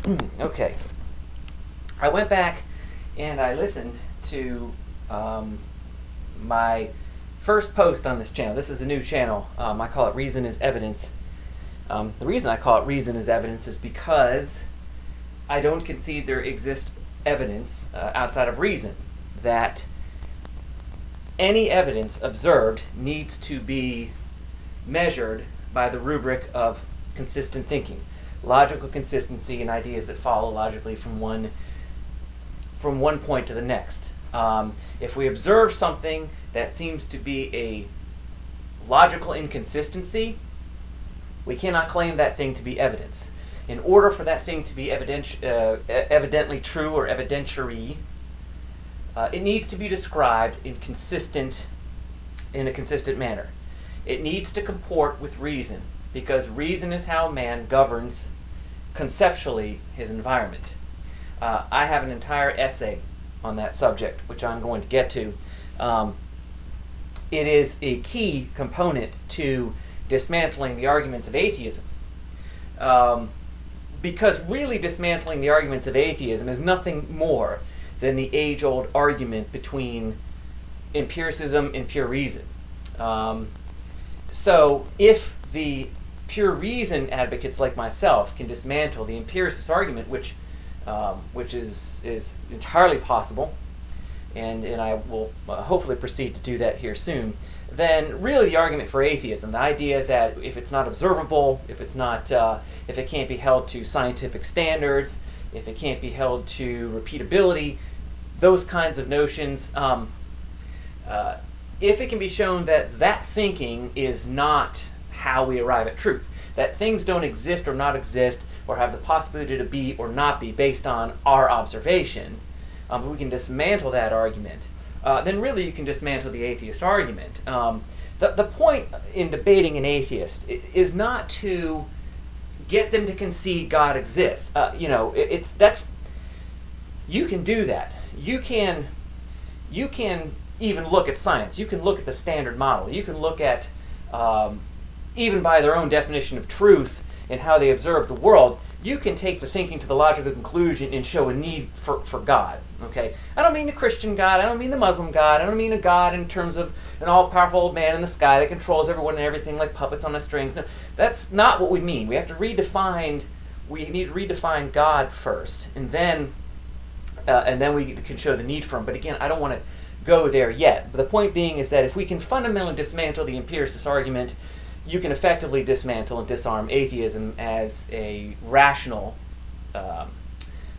Okay. I went back and I listened to my first post on this channel. This is a new channel. I call it Reason is Evidence. The reason I call it Reason is Evidence is because I don't concede there exists evidence outside of reason, that any evidence observed needs to be measured by the rubric of consistent thinking, logical consistency, and ideas that follow logically from one point to the next. If we observe something that seems to be a logical inconsistency, we cannot claim that thing to be evidence. In order for that thing to be evidently true or evidentiary, it needs to be described in a consistent manner. It needs to comport with reason, because reason is how man governs conceptually his environment. I have an entire essay on that subject, which I'm going to get to. It is a key component to dismantling the arguments of atheism. Because really dismantling the arguments of atheism is nothing more than the age-old argument between empiricism and pure reason. So if the pure reason advocates like myself can dismantle the empiricist argument, which is entirely possible, and I will hopefully proceed to do that here soon, then really the argument for atheism, the idea that if it's not observable, if it can't be held to scientific standards, if it can't be held to repeatability, those kinds of notions, if it can be shown that that thinking is not how we arrive at truth, that things don't exist or not exist or have the possibility to be or not be based on our observation, we can dismantle that argument, then really you can dismantle the atheist argument. The point in debating an atheist is not to get them to concede God exists. You can do that. You can even look at science. You can look at the standard model. You can look at, even by their own definition of truth and how they observe the world, you can take the thinking to the logical conclusion and show a need for God. Okay, I don't mean the Christian God. I don't mean the Muslim God. I don't mean a God in terms of an all-powerful old man in the sky that controls everyone and everything like puppets on the strings. No, that's not what we mean. We have to redefine. We need to redefine God first, and then we can show the need for Him. But again, I don't want to go there yet. But the point being is that if we can fundamentally dismantle the empiricist argument, you can effectively dismantle and disarm atheism as a rational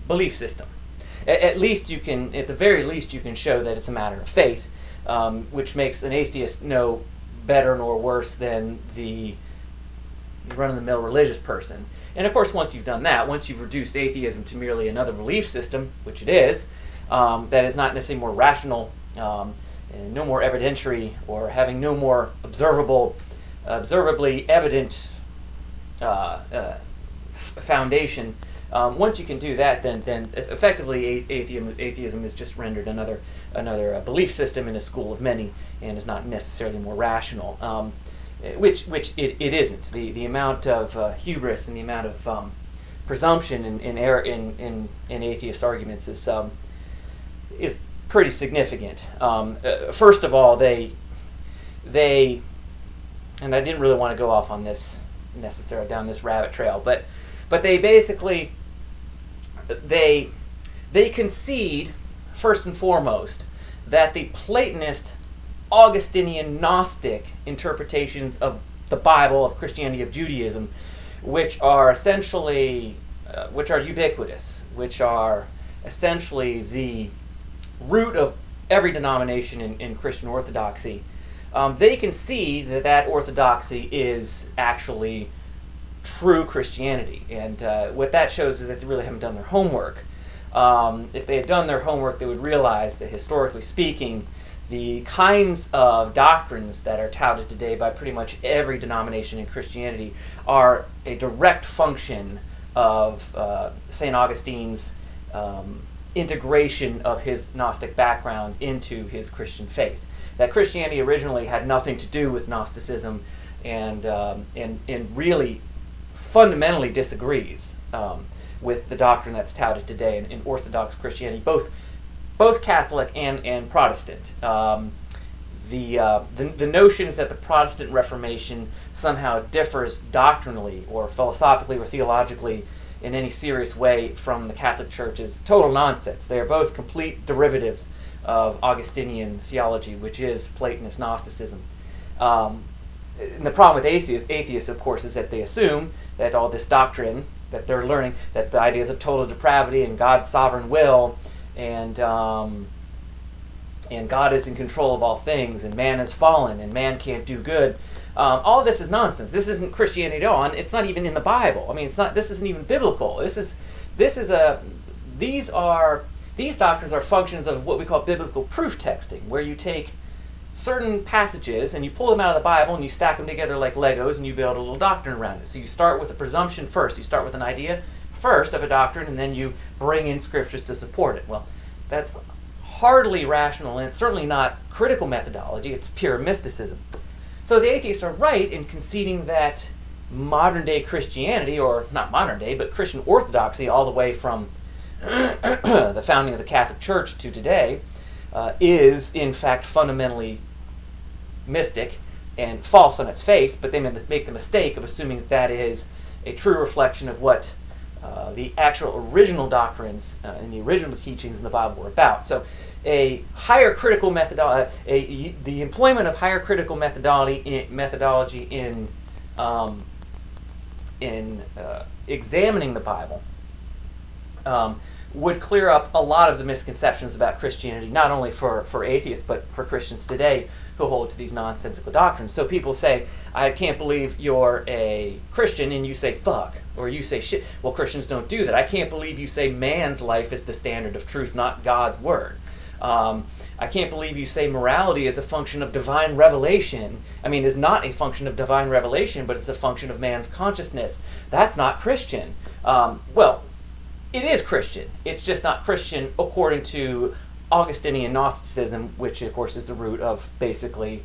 belief system. At the very least, you can show that it's a matter of faith, which makes an atheist no better nor worse than the run-of-the-mill religious person. And of course, once you've done that, once you've reduced atheism to merely another belief system, which it is, that is not necessarily more rational, and no more evidentiary, or having no more observably evident foundation. Once you can do that, then effectively atheism is just rendered another belief system in a school of many, and is not necessarily more rational. Which it isn't. The amount of hubris and the amount of presumption in error in atheist arguments is pretty significant. First of all, they and I didn't really want to go off on this necessarily down this rabbit trail, but they basically they concede first and foremost that the Platonist, Augustinian, Gnostic interpretations of the Bible, of Christianity, of Judaism, which are essentially which are ubiquitous, which are essentially the root of every denomination in Christian orthodoxy, they concede that orthodoxy is actually true Christianity. And what that shows is that they really haven't done their homework. If they had done their homework, they would realize that historically speaking, the kinds of doctrines that are touted today by pretty much every denomination in Christianity are a direct function of St. Augustine's integration of his Gnostic background into his Christian faith. That Christianity originally had nothing to do with Gnosticism, and really fundamentally disagrees. with the doctrine that's touted today in Orthodox Christianity, both Catholic and Protestant. The notions that the Protestant Reformation somehow differs doctrinally or philosophically or theologically in any serious way from the Catholic Church is total nonsense. They are both complete derivatives of Augustinian theology, which is Platonist Gnosticism. And the problem with atheists, of course, is that they assume that all this doctrine that they're learning, that the ideas of total depravity and God's sovereign will and God is in control of all things, and man is fallen, and man can't do good. All of this is nonsense. This isn't Christianity at all, and it's not even in the Bible. I mean, it's not. This isn't even biblical. These doctrines are functions of what we call biblical proof texting, where you take certain passages and you pull them out of the Bible and you stack them together like Legos and you build a little doctrine around it. So you start with a presumption first. You start with an idea first of a doctrine, and then you bring in scriptures to support it. Well, that's hardly rational, and it's certainly not critical methodology. It's pure mysticism. So the atheists are right in conceding that modern-day Christianity, or not modern-day, but Christian orthodoxy all the way from the founding of the Catholic Church to today, is in fact fundamentally mystic and false on its face, but they make the mistake of assuming that is a true reflection of what the actual original doctrines and the original teachings in the Bible were about. So a higher critical methodology, the employment of higher critical methodology in examining the Bible would clear up a lot of the misconceptions about Christianity, not only for atheists, but for Christians today who hold to these nonsensical doctrines. So people say, I can't believe you're a Christian, and you say fuck, or you say shit. Well, Christians don't do that. I can't believe you say man's life is the standard of truth, not God's word. I can't believe you say morality is a function of divine revelation. I mean, is not a function of divine revelation, but it's a function of man's consciousness. That's not Christian. Well, it is Christian. It's just not Christian according to Augustinian Gnosticism, which of course is the root of basically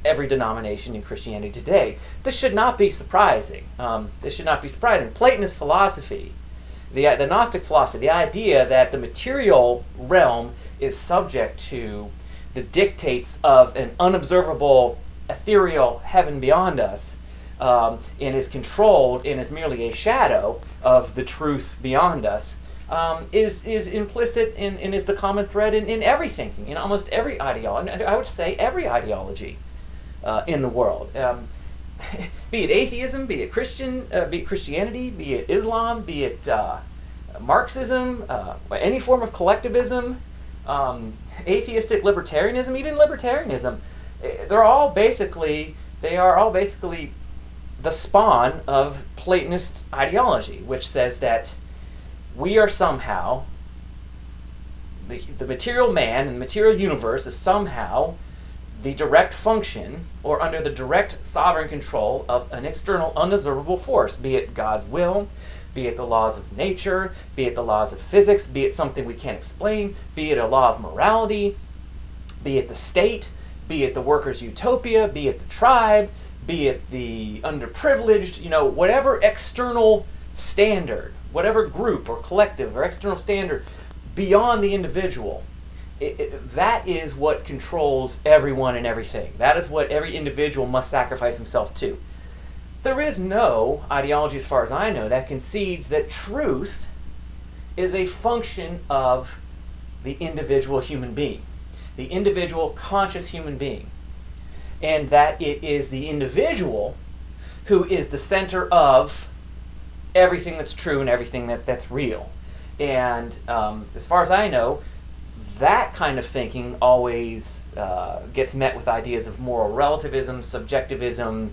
every denomination in Christianity today. This should not be surprising. Platonist philosophy, the Gnostic philosophy, the idea that the material realm is subject to the dictates of an unobservable, ethereal heaven beyond us, and is controlled and is merely a shadow of the truth beyond us, is implicit and is the common thread in every thinking, in almost every ideology. I would say every ideology in the world. Be it atheism, be it Christianity, be it Islam, be it Marxism, any form of collectivism, atheistic libertarianism, even libertarianism. They are all basically the spawn of Platonist ideology, which says that we are somehow, the material man and the material universe is somehow the direct function or under the direct sovereign control of an external unobservable force, be it God's will, be it the laws of nature, be it the laws of physics, be it something we can't explain, be it a law of morality, be it the state, be it the workers' utopia, be it the tribe, be it the underprivileged, whatever external standard, whatever group or collective or external standard beyond the individual, that is what controls everyone and everything. That is what every individual must sacrifice himself to. There is no ideology, as far as I know, that concedes that truth is a function of the individual human being, the individual conscious human being, and that it is the individual who is the center of everything that's true and everything that's real. And as far as I know, that kind of thinking always gets met with ideas of moral relativism, subjectivism,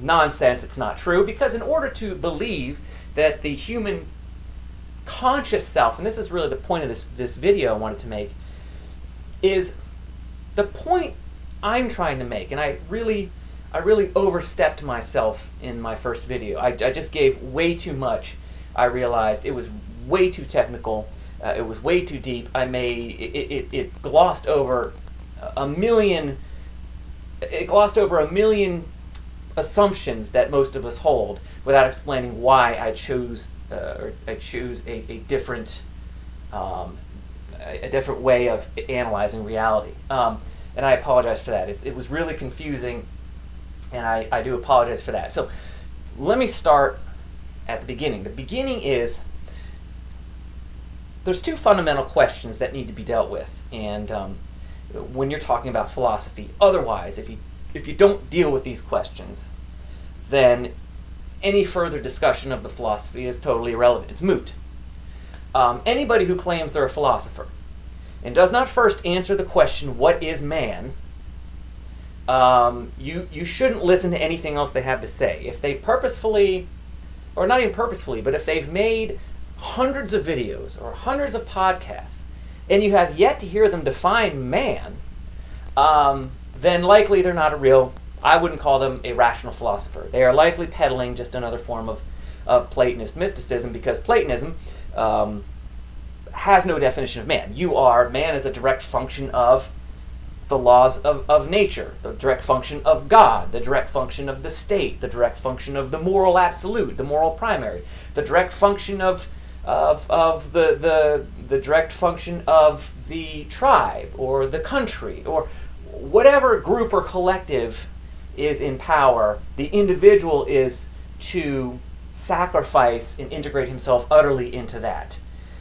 nonsense. It's not true, because in order to believe that the human conscious self, and this is really the point of this video I wanted to make, is the point I'm trying to make, and I really overstepped myself in my first video. I just gave way too much. I realized it was way too technical. It was way too deep. It glossed over a million. It glossed over a million assumptions that most of us hold without explaining why I choose a different way of analyzing reality. And I apologize for that. It was really confusing, and I do apologize for that. So let me start at the beginning. The beginning is there's two fundamental questions that need to be dealt with, and when you're talking about philosophy. Otherwise, if you don't deal with these questions, then any further discussion of the philosophy is totally irrelevant. It's moot. Anybody who claims they're a philosopher and does not first answer the question, what is man, you shouldn't listen to anything else they have to say. If they purposefully, or not even purposefully, but if they've made hundreds of videos or hundreds of podcasts and you have yet to hear them define man, then likely they're not I wouldn't call them a rational philosopher. They are likely peddling just another form of Platonist mysticism, because Platonism has no definition of man. Man is a direct function of the laws of nature, the direct function of God, the direct function of the state, the direct function of the moral absolute, the moral primary, the direct function of the direct function of the tribe or the country or whatever group or collective is in power. The individual is to sacrifice and integrate himself utterly into that.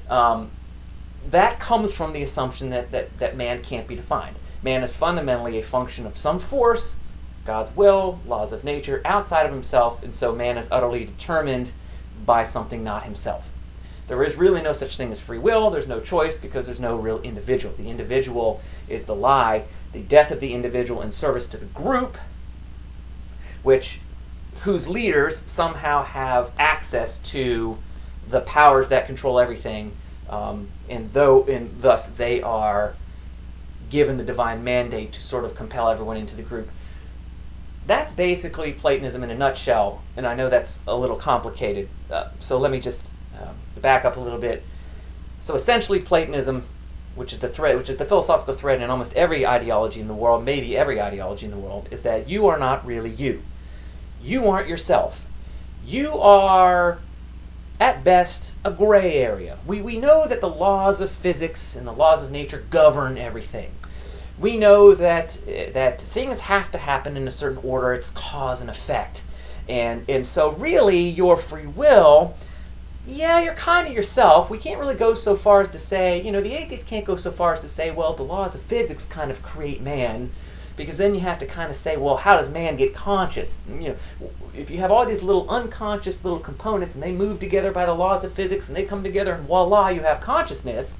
That comes from the assumption that man can't be defined. Man is fundamentally a function of some force, God's will, laws of nature, outside of himself, and so man is utterly determined by something not himself. There is really no such thing as free will. There's no choice, because there's no real individual. The individual is the lie, the death of the individual in service to the group, whose leaders somehow have access to the powers that control everything, and thus they are given the divine mandate to sort of compel everyone into the group. That's basically Platonism in a nutshell, and I know that's a little complicated, so let me just back up a little bit. So essentially Platonism, which is the philosophical thread in almost every ideology in the world, maybe every ideology in the world, is that you are not really you. You aren't yourself. You are, at best, a gray area. We know that the laws of physics and the laws of nature govern everything. We know that things have to happen in a certain order. It's cause and effect. And so really your free will, yeah, you're kind of yourself. We can't really go so far as to say, the atheists can't go so far as to say, well, the laws of physics kind of create man, because then you have to kind of say, well, how does man get conscious? If you have all these little unconscious little components and they move together by the laws of physics and they come together and voila, you have consciousness,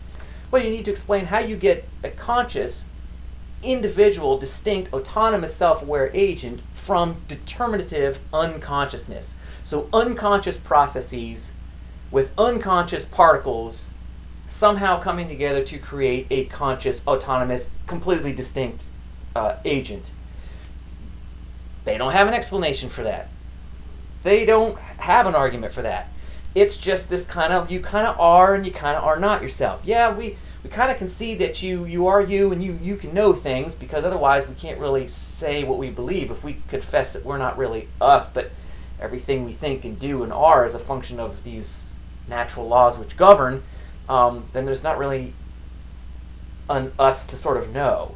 well, you need to explain how you get a conscious, individual, distinct, autonomous, self-aware agent from determinative unconsciousness. So unconscious processes with unconscious particles somehow coming together to create a conscious, autonomous, completely distinct agent. They don't have an explanation for that. They don't have an argument for that. It's just this you kind of are and you kind of are not yourself. Yeah, we kind of concede that you are you and you can know things, because otherwise we can't really say what we believe if we confess that we're not really us, but everything we think and do and are is a function of these natural laws which govern, then there's not really an us to sort of know.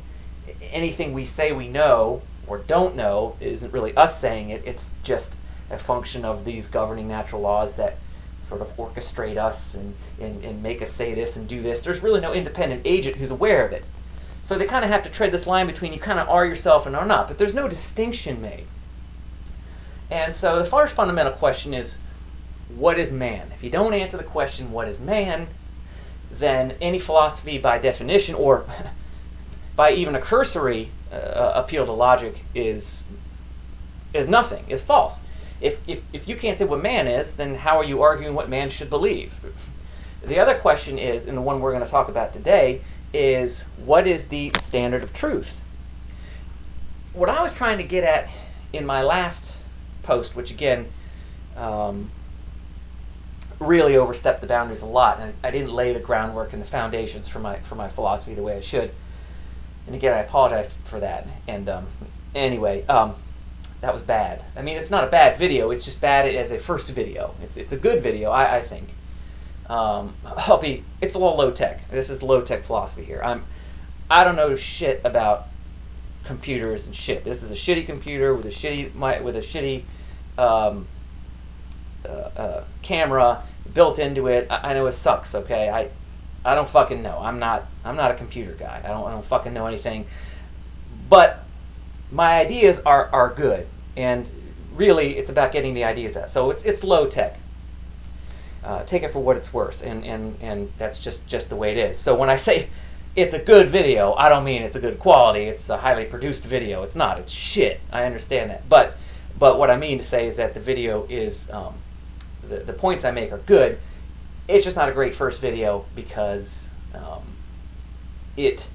Anything we say we know or don't know isn't really us saying it. It's just a function of these governing natural laws that sort of orchestrate us and make us say this and do this. There's really no independent agent who's aware of it. So they kind of have to tread this line between you kind of are yourself and are not, but there's no distinction made. And so the first fundamental question is, what is man? If you don't answer the question, what is man, then any philosophy by definition, or by even a cursory appeal to logic, is nothing, is false. If you can't say what man is, then how are you arguing what man should believe? The other question is, and the one we're going to talk about today, is what is the standard of truth? What I was trying to get at in my last post, which again really overstepped the boundaries a lot, and I didn't lay the groundwork and the foundations for my philosophy the way I should. And again, I apologize for that. And anyway, That was bad. I mean, it's not a bad video. It's just bad as a first video. It's a good video, I think. It's a little low tech. This is low tech philosophy here. I don't know shit about computers and shit. This is a shitty computer with a shitty camera built into it. I know it sucks. Okay, I don't fucking know. I'm not a computer guy. I don't fucking know anything. But my ideas are good, and really it's about getting the ideas out. So it's low tech. Take it for what it's worth, and that's just the way it is. So when I say it's a good video, I don't mean it's a good quality. It's a highly produced video. It's not. It's shit. I understand that. But what I mean to say is that the video is the points I make are good. It's just not a great first video because it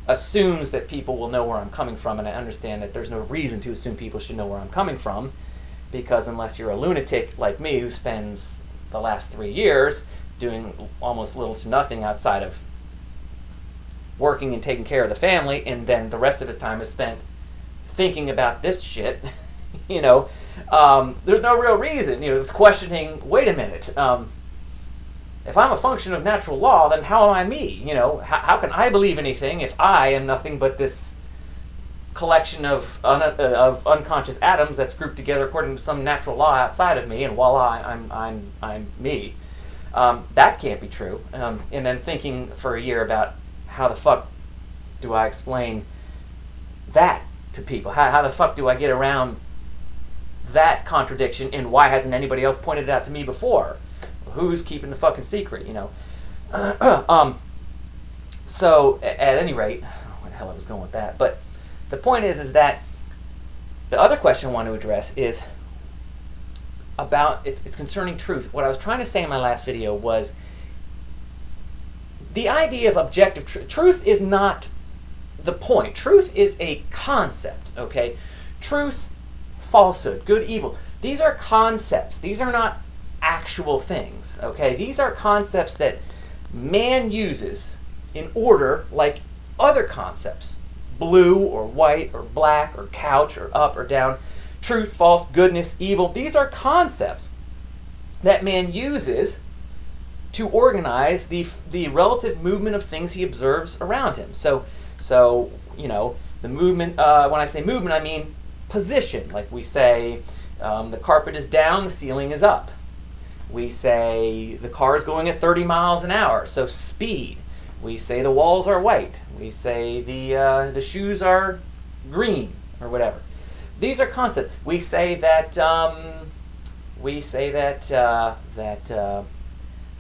assumes that people will know where I'm coming from, and I understand that there's no reason to assume people should know where I'm coming from, because unless you're a lunatic like me who spends the last 3 years doing almost little to nothing outside of working and taking care of the family, and then the rest of his time is spent thinking about this shit, there's no real reason, questioning, wait a minute, if I'm a function of natural law, then how am I me? How can I believe anything if I am nothing but this collection of unconscious atoms that's grouped together according to some natural law outside of me, and voila, I'm me. That can't be true. And then thinking for a year about how the fuck do I explain that to people? How the fuck do I get around that contradiction, and why hasn't anybody else pointed it out to me before? Who's keeping the fucking secret, So, at any rate, where the hell I was going with that, but the point is that the other question I want to address is about, it's concerning truth. What I was trying to say in my last video was the idea of objective truth. Truth is not the point. Truth is a concept, okay? Truth, falsehood, good, evil. These are concepts. These are not actual things, okay? These are concepts that man uses in order, like other concepts, blue or white or black or couch or up or down, truth, false, goodness, evil. These are concepts that man uses to organize the relative movement of things he observes around him. So the movement, when I say movement, I mean position. Like we say, the carpet is down, the ceiling is up. We say the car is going at 30 miles an hour, so speed. We say the walls are white. We say the shoes are green or whatever. These are concepts. We say that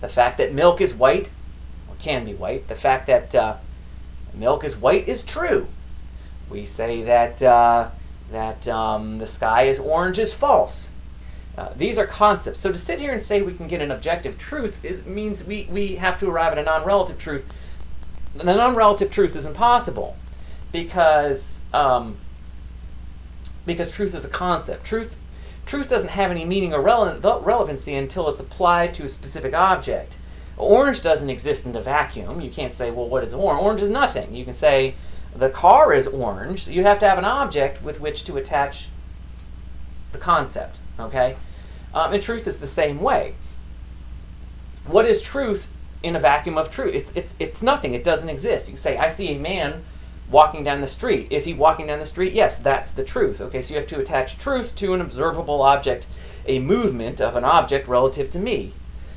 the fact that milk is white, or can be white, the fact that milk is white is true. We say that the sky is orange is false. These are concepts. So to sit here and say we can get an objective truth means we have to arrive at a non-relative truth. The non-relative truth is impossible because truth is a concept. Truth doesn't have any meaning or relevancy until it's applied to a specific object. Orange doesn't exist in a vacuum. You can't say, well, what is orange? Orange is nothing. You can say the car is orange. You have to have an object with which to attach the concept. Okay? And truth is the same way. What is truth in a vacuum of truth? It's nothing. It doesn't exist. You can say, I see a man walking down the street. Is he walking down the street? Yes, that's the truth. Okay, so you have to attach truth to an observable object, a movement of an object relative to me.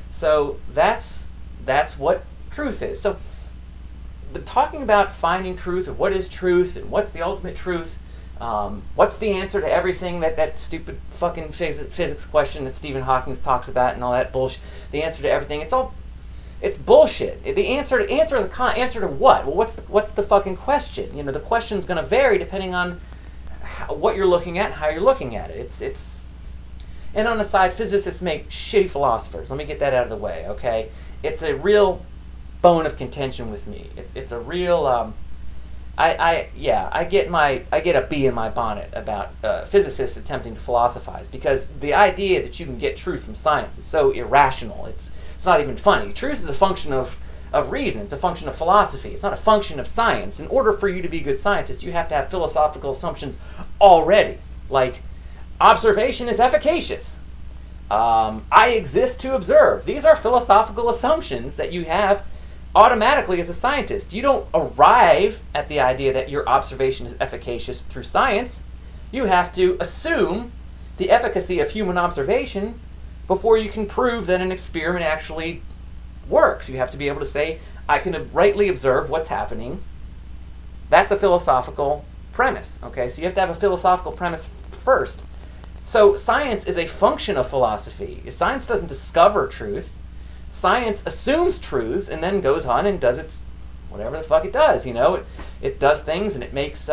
So that's what truth is. So talking about finding truth, or what is truth, and what's the ultimate truth, what's the answer to everything, that stupid fucking physics question that Stephen Hawking talks about and all that bullshit, the answer to everything, it's bullshit. The answer is answer to what? Well, what's the fucking question? The question's going to vary depending on what you're looking at and how you're looking at it. And on the side, physicists make shitty philosophers. Let me get that out of the way, okay? It's a real bone of contention with me. It's a real I get a bee in my bonnet about physicists attempting to philosophize, because the idea that you can get truth from science is so irrational. It's not even funny. Truth is a function of reason. It's a function of philosophy. It's not a function of science. In order for you to be a good scientist, you have to have philosophical assumptions already. Like, Observation is efficacious. I exist to observe. These are philosophical assumptions that you have automatically as a scientist. You don't arrive at the idea that your observation is efficacious through science. You have to assume the efficacy of human observation before you can prove that an experiment actually works. You have to be able to say, I can rightly observe what's happening. That's a philosophical premise. Okay, so you have to have a philosophical premise first. So science is a function of philosophy. Science doesn't discover truth. Science assumes truths and then goes on and does its whatever the fuck it does. You know, it does things and it makes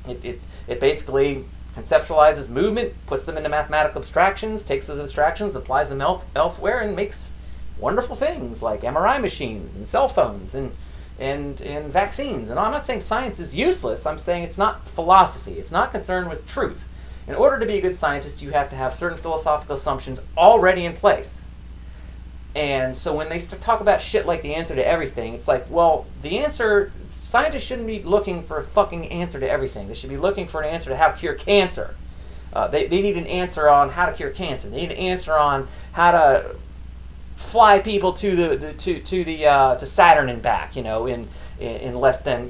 it basically conceptualizes movement, puts them into mathematical abstractions, takes those abstractions, applies them elsewhere, and makes wonderful things like MRI machines and cell phones and vaccines. And I'm not saying science is useless. I'm saying it's not philosophy. It's not concerned with truth. In order to be a good scientist, you have to have certain philosophical assumptions already in place. And so when they talk about shit like the answer to everything, it's like, well, the answer, scientists shouldn't be looking for a fucking answer to everything. They should be looking for an answer to how to cure cancer. They need an answer on how to cure cancer. They need an answer on how to fly people to Saturn and back, you know, in less than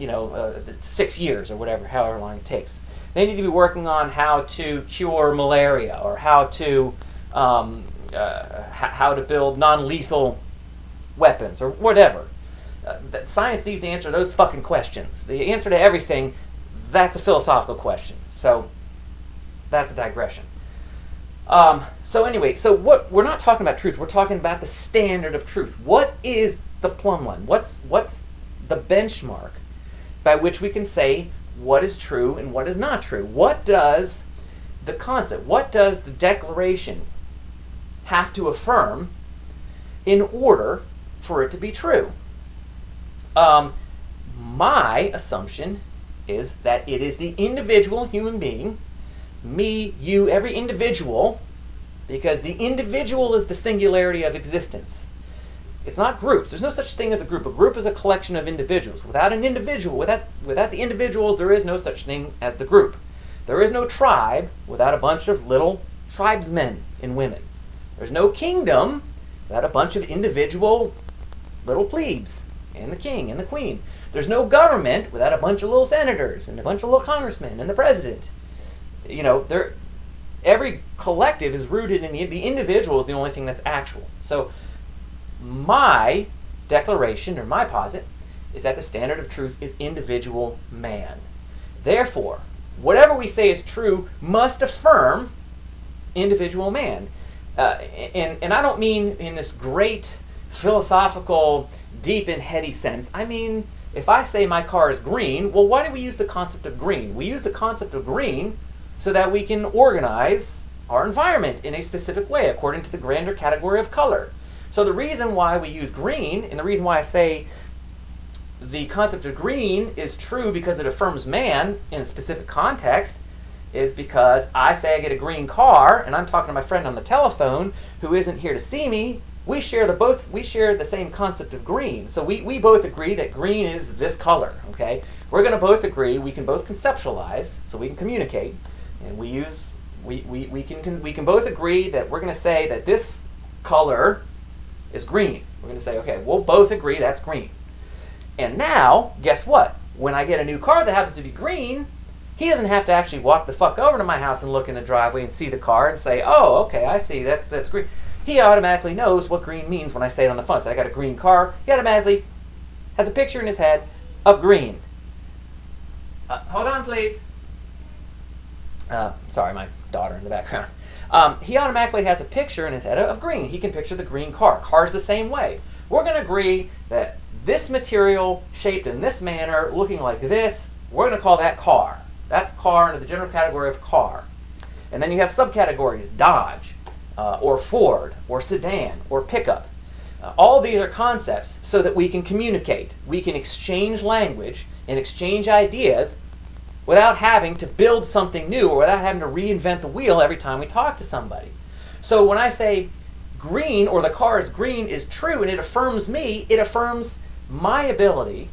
6 years or whatever, however long it takes. They need to be working on how to cure malaria or how to build non-lethal weapons or whatever. Science needs to answer those fucking questions. The answer to everything, that's a philosophical question. So that's a digression. So anyway, so what we're not talking about truth. We're talking about the standard of truth. What is the plumb line? What's the benchmark by which we can say what is true and what is not true? What does the concept, what does the declaration have to affirm in order for it to be true? My assumption is that it is the individual human being, me, you, every individual, because the individual is the singularity of existence. It's not groups. There's no such thing as a group. A group is a collection of individuals. Without an individual, without the individuals, there is no such thing as the group. There is no tribe without a bunch of little tribesmen and women. There's no kingdom without a bunch of individual little plebes and the king and the queen. There's no government without a bunch of little senators and a bunch of little congressmen and the president. You know, every collective is rooted in the individual is the only thing that's actual. So my declaration, or my posit, is that the standard of truth is individual man. Therefore, whatever we say is true must affirm individual man. And I don't mean in this great philosophical, deep and heady sense. I mean, if I say my car is green, well, why do we use the concept of green? We use the concept of green so that we can organize our environment in a specific way according to the grander category of color. So the reason why we use green, and the reason why I say the concept of green is true because it affirms man in a specific context, is because I say I get a green car, and I'm talking to my friend on the telephone who isn't here to see me. We share the same concept of green. So we both agree that green is this color. Okay, we're going to both agree. We can both conceptualize, so we can communicate, and we can both agree that we're going to say that this color is green. We're going to say, okay, we'll both agree that's green. And now, guess what? When I get a new car that happens to be green, he doesn't have to actually walk the fuck over to my house and look in the driveway and see the car and say, oh, okay, I see, that's green. He automatically knows what green means when I say it on the phone. So I got a green car. He automatically has a picture in his head of green. Hold on, please. Sorry, my daughter in the background. He automatically has a picture in his head of green. He can picture the green car. Car's the same way. We're going to agree that this material shaped in this manner, looking like this, we're going to call that car. That's car under the general category of car. And then you have subcategories, Dodge, or Ford, or sedan, or pickup. All these are concepts so that we can communicate. We can exchange language and exchange ideas without having to build something new or without having to reinvent the wheel every time we talk to somebody. So when I say green, or the car is green, is true and it affirms me, it affirms my ability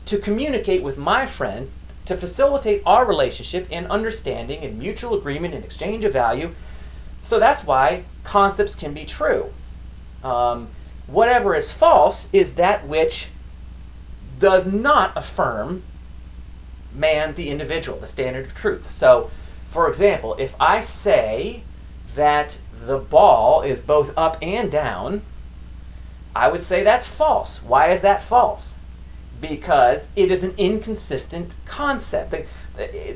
to communicate with my friend to facilitate our relationship and understanding and mutual agreement and exchange of value. So that's why concepts can be true. Whatever is false is that which does not affirm man, the individual, the standard of truth. So, for example, if I say that the ball is both up and down, I would say that's false. Why is that false? Because it is an inconsistent concept.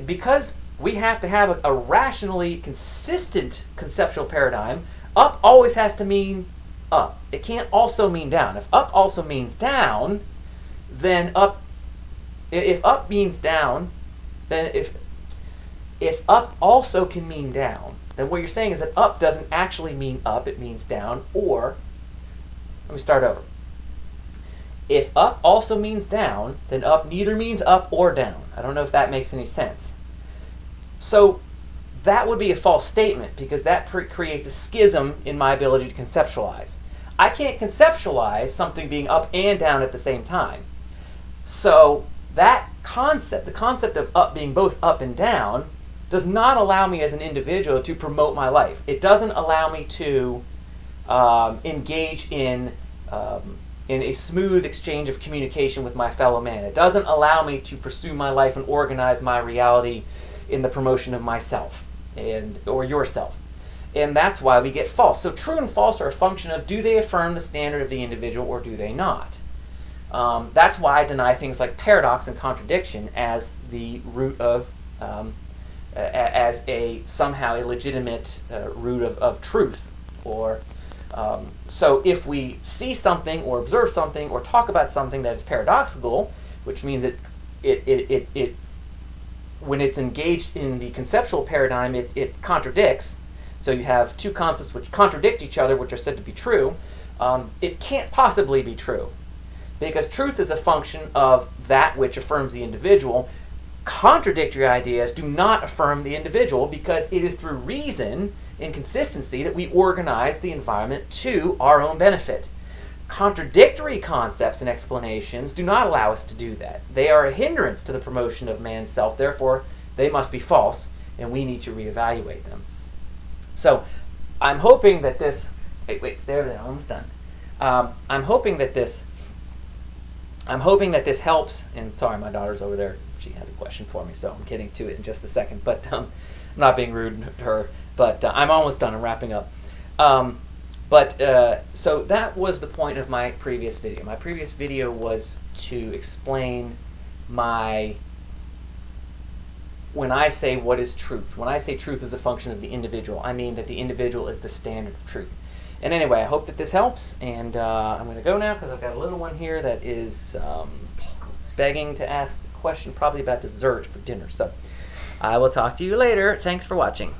Because we have to have a rationally consistent conceptual paradigm, up always has to mean up. It can't also mean down. If up also means down, then if up means down, then if up also can mean down, then what you're saying is that up doesn't actually mean up, it means down. Or, let me start over. If up also means down, then up neither means up or down. I don't know if that makes any sense. So that would be a false statement, because that creates a schism in my ability to conceptualize. I can't conceptualize something being up and down at the same time. So that concept, the concept of up being both up and down, does not allow me as an individual to promote my life. It doesn't allow me to engage in a smooth exchange of communication with my fellow man. It doesn't allow me to pursue my life and organize my reality in the promotion of myself or yourself. And that's why we get false. So true and false are a function of, do they affirm the standard of the individual or do they not? That's why I deny things like paradox and contradiction as the root of, as somehow a legitimate root of truth. Or so if we see something or observe something or talk about something that is paradoxical, which means it when it's engaged in the conceptual paradigm, it contradicts. So you have two concepts which contradict each other, which are said to be true. It can't possibly be true, because truth is a function of that which affirms the individual. Contradictory ideas do not affirm the individual, because it is through reason and consistency that we organize the environment to our own benefit. Contradictory concepts and explanations do not allow us to do that. They are a hindrance to the promotion of man's self. Therefore, they must be false, and we need to reevaluate them. So, I'm hoping that this... Wait, stay over there. I'm almost done. I'm hoping that this helps. And sorry, my daughter's over there. She has a question for me, so I'm getting to it in just a second. But I'm not being rude to her. But I'm almost done. I'm wrapping up. So that was the point of my previous video. My previous video was to explain when I say what is truth. When I say truth is a function of the individual, I mean that the individual is the standard of truth. And anyway, I hope that this helps, and I'm going to go now because I've got a little one here that is begging to ask a question, probably about dessert for dinner. So I will talk to you later. Thanks for watching.